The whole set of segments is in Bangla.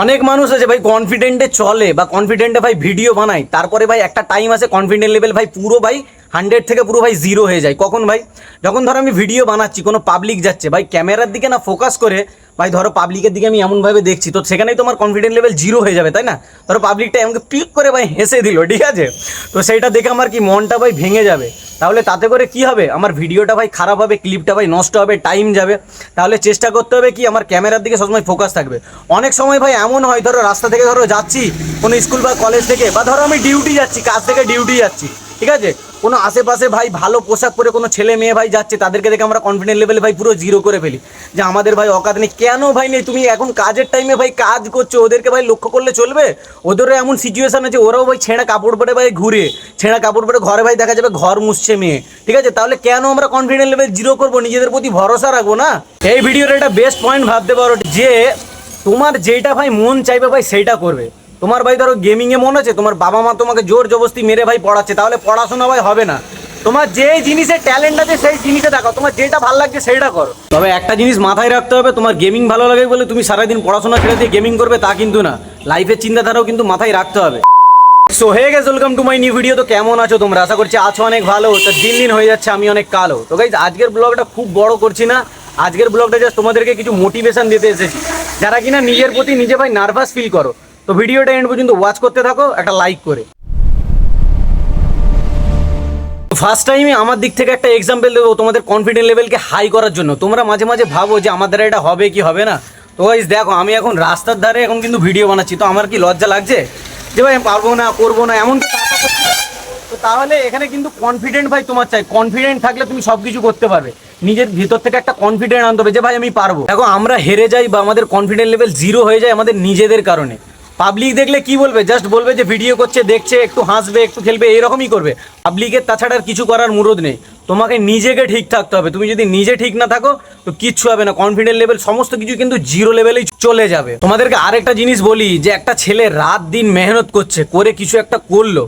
অনেক মানুষ আছে ভাই কনফিডেন্টে চলে বা কনফিডেন্টে ভাই ভিডিও বানায়, তারপরে ভাই একটা টাইম আসে কনফিডেন্ট লেভেল ভাই পুরো ভাই 100 থেকে পুরো ভাই জিরো হয়ে যায়। কখন ভাই? যখন ধরো আমি ভিডিও বানাচ্ছি, কোনো পাবলিক যাচ্ছে ভাই, ক্যামেরার দিকে না ফোকাস করে ভাই ধরো পাবলিকের দিকে আমি এমনভাবে দেখছি, তো সেখানেই তোমার কনফিডেন্ট লেভেল জিরো হয়ে যাবে, তাই না? ধরো পাবলিকটা আমাকে ক্লিক করে ভাই হেসে দিল, ঠিক আছে, তো সেইটা দেখে আমার কি মনটা ভাই ভেঙে যাবে। তাহলে তাতে করে কি হবে? আমার ভিডিওটা ভাই খারাপ হবে, ক্লিপটা ভাই নষ্ট হবে, টাইম যাবে। তাহলে চেষ্টা করতে হবে কি আমার ক্যামেরার দিকে সবসময় ফোকাস থাকবে। অনেক সময় ভাই এমন হয়, ধরো রাস্তা থেকে ধরো যাচ্ছি কোনো স্কুল বা কলেজ থেকে, বা ধরো আমি ডিউটি যাচ্ছি, কাজ থেকে ডিউটি যাচ্ছি, ঠিক আছে, কোনো আশেপাশে ভাই ভালো পোশাক পরে কোনো ছেলে মেয়ে ভাই যাচ্ছে, তাদেরকে দেখে আমরা কনফিডেন্ট লেভেলে ভাই পুরো জিরো করে ফেলি, যে আমাদের ভাই অকাত নেই। কেন ভাই নেই? তুমি এখন কাজের টাইমে ভাই কাজ করছো, ওদেরকে ভাই লক্ষ্য করলে চলবে? ওদেরও এমন সিচুয়েশন আছে, ওরাও ভাই ছেঁড়া কাপড় পরে ভাই ঘুরে, ছেঁড়া কাপড় পরে ঘরে ভাই দেখা যাবে ঘর মুছছে মেয়ে, ঠিক আছে। তাহলে কেন আমরা কনফিডেন্ট লেভেল জিরো করবো? নিজেদের প্রতি ভরসা রাখবো না? এই ভিডিওর একটা বেস্ট পয়েন্ট ভাবতে পারো, যে তোমার যেটা ভাই মন চাইবে ভাই সেইটা করবে। তোমার ভাই ধরো গেমিংয়ে মন আছে, তোমার বাবা মা তোমাকে জোর জবরদস্তি মেরে ভাই পড়াচ্ছে, তাহলে পড়াশোনা ভাই হবে না। তোমার যে জিনিসের ট্যালেন্ট আছে সেই জিনিসে দেখাও, তোমার যেটা ভালো লাগছে সেইটা করো। তবে একটা জিনিস মাথায় রাখতে হবে, তোমার গেমিং ভালো লাগে বলে তুমি সারাদিন পড়াশোনা ছেড়ে দিয়ে গেমিং করবে তা কিন্তু না। লাইফের চিন্তাধারাও কিন্তু মাথায় রাখতে হবে। So hey guys, welcome to my new video. তো কেমন আছো তোমরা? আশা করছি আছো অনেক ভালো। তো দিন দিন হয়ে যাচ্ছে আমি অনেক কালো। তো গাইস আজকের ব্লগটা খুব বড় করছি না, আজকের ব্লগটা জাস্ট তোমাদেরকে কিছু মোটিভেশন দিতে এসেছি, যারা কিনা নিজের প্রতি নিজে ভাই নার্ভাস ফিল করো। তো ভিডিওটা এন্ড পর্যন্ত ওয়াচ করতে থাকো একটা লাইক করে। ফার্স্ট টাইমে আমার দিক থেকে একটা এক্সাম্পল দেবো তোমাদের কনফিডেন্ট লেভেলকে হাই করার জন্য। তোমরা মাঝে মাঝে ভাবো যে আমাদের এটা হবে কি হবে না। তো গাইস দেখো, আমি এখন রাস্তার ধারে এখন কিন্তু ভিডিও বানাচ্ছি, তো আমার কি লজ্জা লাগছে যে ভাই আমি পারবো না, করবো না, এমন তো টাকা করছি না। তো তাহলে এখানে কিন্তু কনফিডেন্ট ভাই তোমার চাই। কনফিডেন্ট থাকলে তুমি সব কিছু করতে পারবে। নিজের ভিতর থেকে একটা কনফিডেন্ট আনতে হবে যে ভাই আমি পারবো। দেখো আমরা হেরে যাই বা আমাদের কনফিডেন্ট লেভেল জিরো হয়ে যায় আমাদের নিজেদের কারণে। পাবলিক দেখলে কি বলবে? জাস্ট বলবে যে ভিডিও করছে, দেখছে, একটু হাসবে, একটু খেলবে, এরকমই করবে। পাবলিকের তাছাড়া আর কিছু করার মুরদ নেই। তোমাকে নিজেকে ঠিক থাকতে হবে। তুমি যদি নিজে ঠিক না থাকো তো কিচ্ছু হবে না। কনফিডেন্ট লেভেল সমস্ত কিছু কিন্তু জিরো লেভেলেই চলে যাবে। তোমাদেরকে আরেকটা জিনিস বলি, যে একটা ছেলে রাত দিন মেহনত করছে, করে কিছু একটা করলো,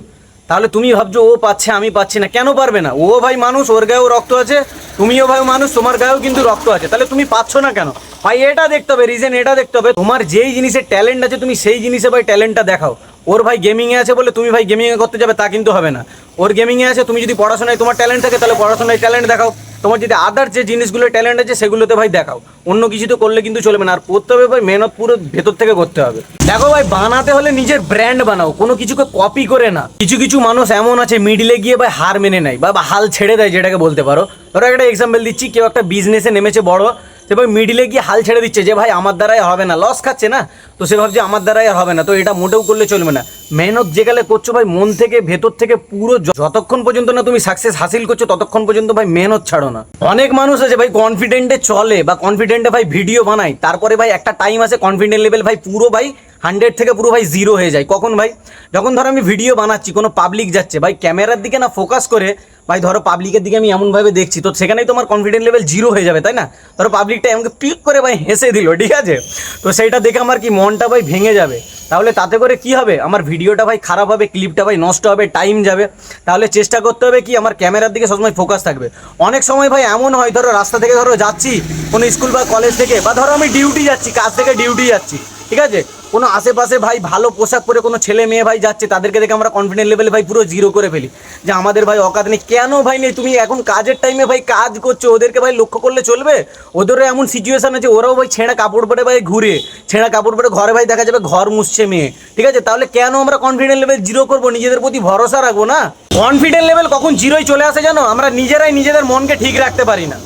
তাহলে তুমি ভাবছো ও পাচ্ছে আমি পাচ্ছি না। কেন পারবে না? ও ভাই মানুষ, ওর গায়েও রক্ত আছে, তুমিও ভাই মানুষ, তোমার গায়েও কিন্তু রক্ত আছে। তাহলে তুমি পাচ্ছ না কেন ভাই? এটা দেখতে হবে, রিজন এটা দেখতে হবে। তোমার যেই জিনিসের ট্যালেন্ট আছে তুমি সেই জিনিসে ভাই ট্যালেন্টটা দেখাও। ওর ভাই গেমিংয়ে আছে বলে তুমি ভাই গেমিংয়ে করতে যাবে তা কিন্তু হবে না। ওর গেমিংয়ে আছে, তুমি যদি পড়াশোনায় তোমার ট্যালেন্ট থাকে তাহলে পড়াশোনায় ট্যালেন্ট দেখাও। তোমার যদি আদার যে জিনিসগুলো ট্যালেন্ট আছে সেগুলোতে ভাই দেখাও। অন্য কিছু তো করলে কিন্তু চলবে না। আর করতে হবে ভাই মেহনত, পুরো ভেতর থেকে করতে হবে। দেখো ভাই, বানাতে হলে নিজের ব্র্যান্ড বানাও, কোনো কিছুকে কপি করে না। কিছু কিছু মানুষ এমন আছে মিডিলে গিয়ে ভাই হার মেনে নেয় বা হাল ছেড়ে দেয়, যেটাকে বলতে পারো। ধরো একটা এক্সাম্পল দিচ্ছি, কেউ একটা বিজনেসে নেমেছে বড়, সে ভাই মিডিলে গিয়ে হাল ছেড়ে দিচ্ছে যে ভাই আমার দ্বারাই হবে না, লস খাচ্ছে না, তো সে ভাবছে আমার দ্বারাই আর হবে না। তো এটা মোটেও করলে চলবে না। মেহনত যেকালে করছো ভাই মন থেকে, ভেতর থেকে পুরো, যতক্ষণ পর্যন্ত না তুমি সাকসেস হাসিল করছো ততক্ষণ পর্যন্ত ভাই মেহনত ছাড়ো না। অনেক মানুষ আছে ভাই কনফিডেন্টে চলে বা কনফিডেন্টে ভাই ভিডিও বানায়, তারপরে ভাই একটা টাইম আসে কনফিডেন্ট লেভেল ভাই পুরো ভাই 100 থেকে পুরো ভাই জিরো হয়ে যায়। কখন ভাই? যখন ধরো আমি ভিডিও বানাচ্ছি, কোনো পাবলিক যাচ্ছে ভাই, ক্যামেরার দিকে না ফোকাস করে ভাই ধরো পাবলিকের দিকে আমি এমনভাবে দেখছি, তো সেখানেই তোমার কনফিডেন্ট লেভেল জিরো হয়ে যাবে, তাই না? ধরো পাবলিকটা আমাকে ক্লিক করে ভাই হেসে দিল, ঠিক আছে, তো সেইটা দেখে আমার কি মনটা ভাই ভেঙে যাবে। তাহলে তাতে করে কি হবে? আমার ভিডিওটা ভাই খারাপ হবে, ক্লিপটা ভাই নষ্ট হবে, টাইম যাবে। তাহলে চেষ্টা করতে হবে কি আমার ক্যামেরার দিকে সবসময় ফোকাস থাকবে। অনেক সময় ভাই এমন হয়, ধরো রাস্তা থেকে ধরো যাচ্ছি কোনো স্কুল বা কলেজ থেকে, বা ধরো আমি ডিউটি যাচ্ছি, কাজ থেকে ডিউটি যাচ্ছি, ঠিক আছে, কোনো আশেপাশে ভাই ভালো পোশাক পরে কোনো ছেলে মেয়ে ভাই যাচ্ছে, তাদেরকে দেখে আমরা কনফিডেন্ট লেভেলে ভাই পুরো জিরো করে ফেলি, যে আমাদের ভাই অকাত নেই। কেন ভাই নেই? তুমি এখন কাজের টাইমে ভাই কাজ করছো, ওদেরকে ভাই লক্ষ্য করলে চলবে? ওদেরও এমন সিচুয়েশন আছে, ওরাও ভাই ছেঁড়া কাপড় পরে ভাই ঘুরে, ছেঁড়া কাপড় পরে ঘরে ভাই দেখা যাবে ঘর মুছছে মেয়ে, ঠিক আছে। তাহলে কেন আমরা কনফিডেন্ট লেভেল জিরো করবো? নিজেদের প্রতি ভরসা রাখবো না? কনফিডেন্ট লেভেল কখন জিরোই চলে আসে জানো? আমরা নিজেরাই নিজেদের মনকে ঠিক রাখতে পারি না।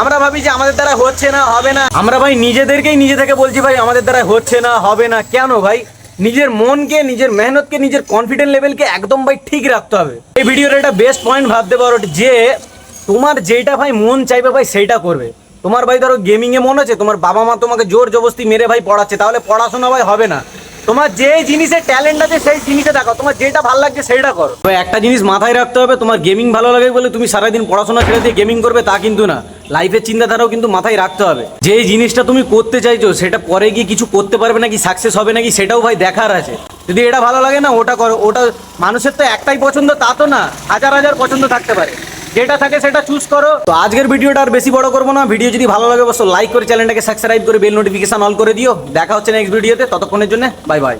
আমরা ভাবি যে আমাদের দ্বারা হচ্ছে না, হবে না। আমরা ভাই নিজেদেরকেই নিজে থেকে বলছি ভাই আমাদের দ্বারা হচ্ছে না, হবে না। কেন ভাই? নিজের মনকে, নিজের মেহনতকে, নিজের কনফিডেন্ট লেভেলকে একদম ভাই ঠিক রাখতে হবে। এই ভিডিওর একটা বেস্ট পয়েন্ট ভাবতে পারো, যে তোমার যেটা ভাই মন চাইবে ভাই সেইটা করবে। তোমার ভাই ধরো গেমিংয়ে মন আছে, তোমার বাবা মা তোমাকে জোর জবরদস্তি মেরে ভাই পড়াচ্ছে, তাহলে পড়াশোনা ভাই হবে না। তোমার যে জিনিসের ট্যালেন্ট আছে সেই জিনিসে দেখাও। তোমার যেটা ভালো লাগছে সেইটা করো। তো একটা জিনিস মাথায় রাখতে হবে, তোমার গেমিং ভালো লাগে বলে তুমি সারাদিন পড়াশোনা ছেড়ে দিয়ে গেমিং করবে তা কিন্তু না। লাইফের চিন্তাধারাও কিন্তু মাথায় রাখতে হবে। যে জিনিসটা তুমি করতে চাইছো সেটা পরে গিয়ে কিছু করতে পারবে নাকি, সাকসেস হবে নাকি, সেটাও ভাই দেখার আছে। যদি এটা ভালো লাগে না ওটা করো। ওটা মানুষের তো একটাই পছন্দ তা তো না, হাজার হাজার পছন্দ থাকতে পারে। যেটা থাকে সেটা চুজ করো। তো আজকের ভিডিওটা আর বেশি বড় করবো না, ভিডিও যদি ভালো লাগে অবশ্যই লাইক করে চ্যানেলটাকে সাবস্ক্রাইব করে বেল নোটিফিকেশন অল করে দিও। দেখা হচ্ছে নেক্সট ভিডিওতে, ততক্ষণের জন্য বাই বাই।